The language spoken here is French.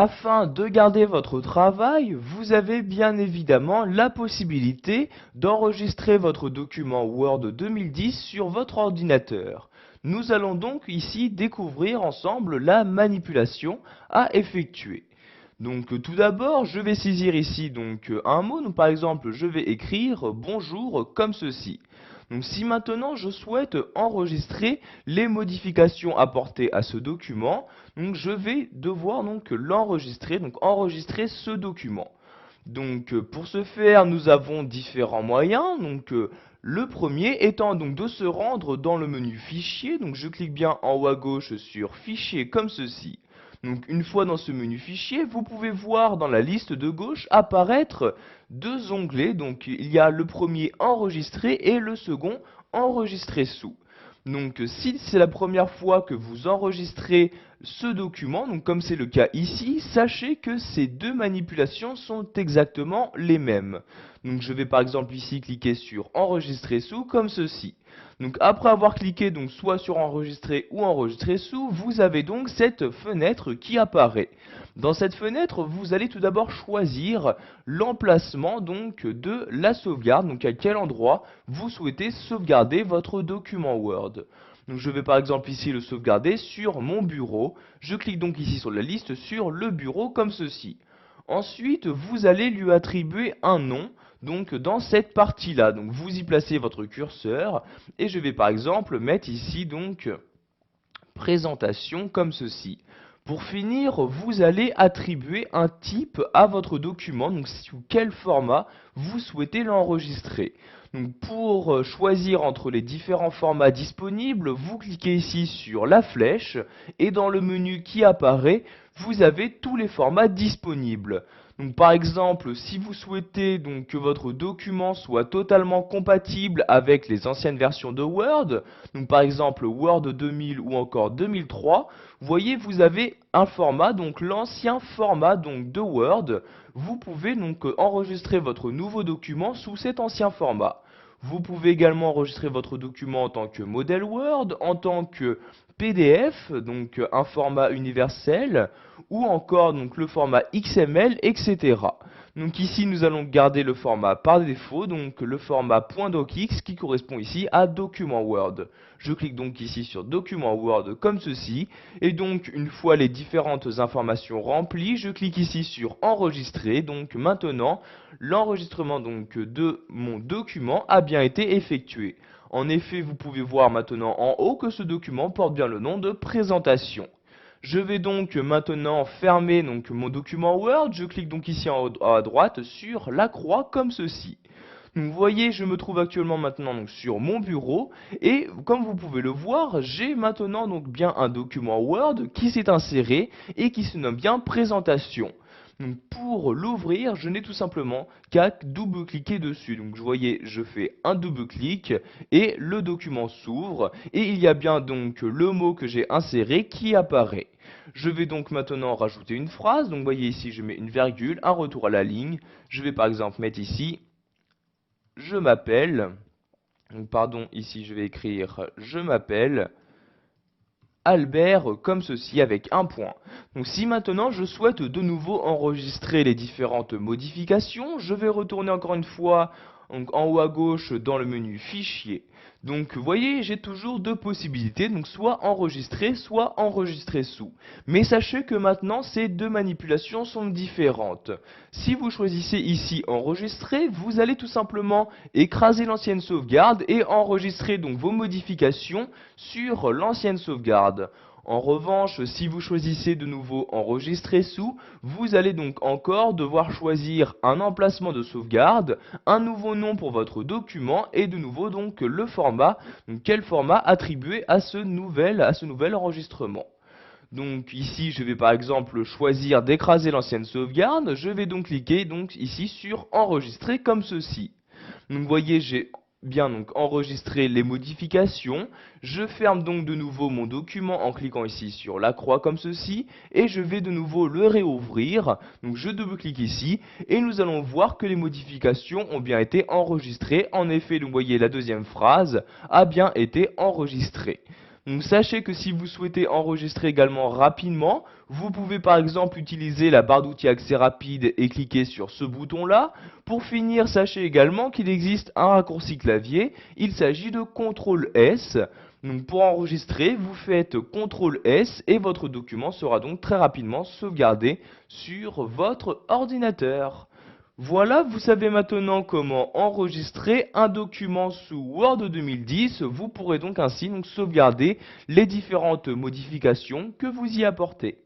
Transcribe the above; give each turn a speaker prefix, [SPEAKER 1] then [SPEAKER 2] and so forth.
[SPEAKER 1] Afin de garder votre travail, vous avez bien évidemment la possibilité d'enregistrer votre document Word 2010 sur votre ordinateur. Nous allons donc ici découvrir ensemble la manipulation à effectuer. Donc tout d'abord, je vais saisir ici un mot. Donc, par exemple, je vais écrire bonjour comme ceci. Donc si maintenant je souhaite enregistrer les modifications apportées à ce document, donc je vais devoir l'enregistrer, donc enregistrer ce document. Donc pour ce faire, nous avons différents moyens. Le premier étant donc de se rendre dans le menu fichier. Donc je clique bien en haut à gauche sur fichier comme ceci. Donc une fois dans ce menu fichier, vous pouvez voir dans la liste de gauche apparaître deux onglets. Donc il y a le premier enregistrer et le second enregistrer sous. Donc si c'est la première fois que vous enregistrez ce document, donc comme c'est le cas ici, sachez que ces deux manipulations sont exactement les mêmes. Donc je vais par exemple ici cliquer sur enregistrer sous comme ceci. Donc après avoir cliqué soit sur enregistrer ou enregistrer sous, vous avez donc cette fenêtre qui apparaît. Dans cette fenêtre, vous allez tout d'abord choisir l'emplacement de la sauvegarde, donc à quel endroit vous souhaitez sauvegarder votre document Word. Donc je vais par exemple ici le sauvegarder sur mon bureau. Je clique donc ici sur la liste sur le bureau comme ceci. Ensuite, vous allez lui attribuer un nom, donc dans cette partie-là. Donc vous y placez votre curseur et je vais par exemple mettre ici présentation comme ceci. Pour finir, vous allez attribuer un type à votre document, donc sous quel format vous souhaitez l'enregistrer. Donc pour choisir entre les différents formats disponibles, vous cliquez ici sur la flèche et dans le menu qui apparaît, vous avez tous les formats disponibles. Donc par exemple, si vous souhaitez que votre document soit totalement compatible avec les anciennes versions de Word, donc par exemple Word 2000 ou encore 2003, vous voyez vous avez un format, donc l'ancien format de Word. Vous pouvez enregistrer votre nouveau document sous cet ancien format. Vous pouvez également enregistrer votre document en tant que modèle Word, en tant que PDF, donc un format universel, ou encore le format XML, etc. Donc ici nous allons garder le format par défaut, donc le format .docx qui correspond ici à document Word. Je clique donc ici sur document Word comme ceci, et donc une fois les différentes informations remplies, je clique ici sur enregistrer. Donc maintenant l'enregistrement de mon document a bien été effectué. En effet, vous pouvez voir maintenant en haut que ce document porte bien le nom de présentation. Je vais donc maintenant fermer mon document Word. Je clique donc ici en haut à droite sur la croix comme ceci. Donc, vous voyez, je me trouve actuellement maintenant sur mon bureau et comme vous pouvez le voir, j'ai maintenant bien un document Word qui s'est inséré et qui se nomme bien présentation. Donc pour l'ouvrir, je n'ai tout simplement qu'à double-cliquer dessus. Donc vous voyez, je fais un double-clic et le document s'ouvre et il y a bien le mot que j'ai inséré qui apparaît. Je vais donc maintenant rajouter une phrase. Donc vous voyez ici, je mets une virgule, un retour à la ligne. Je vais par exemple mettre ici je m'appelle, pardon, ici je vais écrire je m'appelle Albert comme ceci avec un point. Donc si maintenant je souhaite de nouveau enregistrer les différentes modifications, je vais retourner encore une fois en haut à gauche dans le menu fichier. Donc vous voyez, j'ai toujours deux possibilités, donc soit enregistrer, soit enregistrer sous. Mais sachez que maintenant ces deux manipulations sont différentes. Si vous choisissez ici enregistrer, vous allez tout simplement écraser l'ancienne sauvegarde et enregistrer vos modifications sur l'ancienne sauvegarde. En revanche, si vous choisissez de nouveau enregistrer sous, vous allez donc encore devoir choisir un emplacement de sauvegarde, un nouveau nom pour votre document et de nouveau le format, quel format attribuer à ce nouvel enregistrement. Donc ici, je vais par exemple choisir d'écraser l'ancienne sauvegarde. Je vais donc cliquer ici sur enregistrer comme ceci. Donc vous voyez, j'ai bien enregistré les modifications. Je ferme donc de nouveau mon document en cliquant ici sur la croix comme ceci et je vais de nouveau le réouvrir. Donc je double-clique ici et nous allons voir que les modifications ont bien été enregistrées. En effet, donc vous voyez la deuxième phrase a bien été enregistrée. Donc sachez que si vous souhaitez enregistrer également rapidement, vous pouvez par exemple utiliser la barre d'outils accès rapide et cliquer sur ce bouton-là. Pour finir, sachez également qu'il existe un raccourci clavier, il s'agit de CTRL S. Donc pour enregistrer, vous faites CTRL S et votre document sera donc très rapidement sauvegardé sur votre ordinateur. Voilà, vous savez maintenant comment enregistrer un document sous Word 2010. Vous pourrez donc ainsi sauvegarder les différentes modifications que vous y apportez.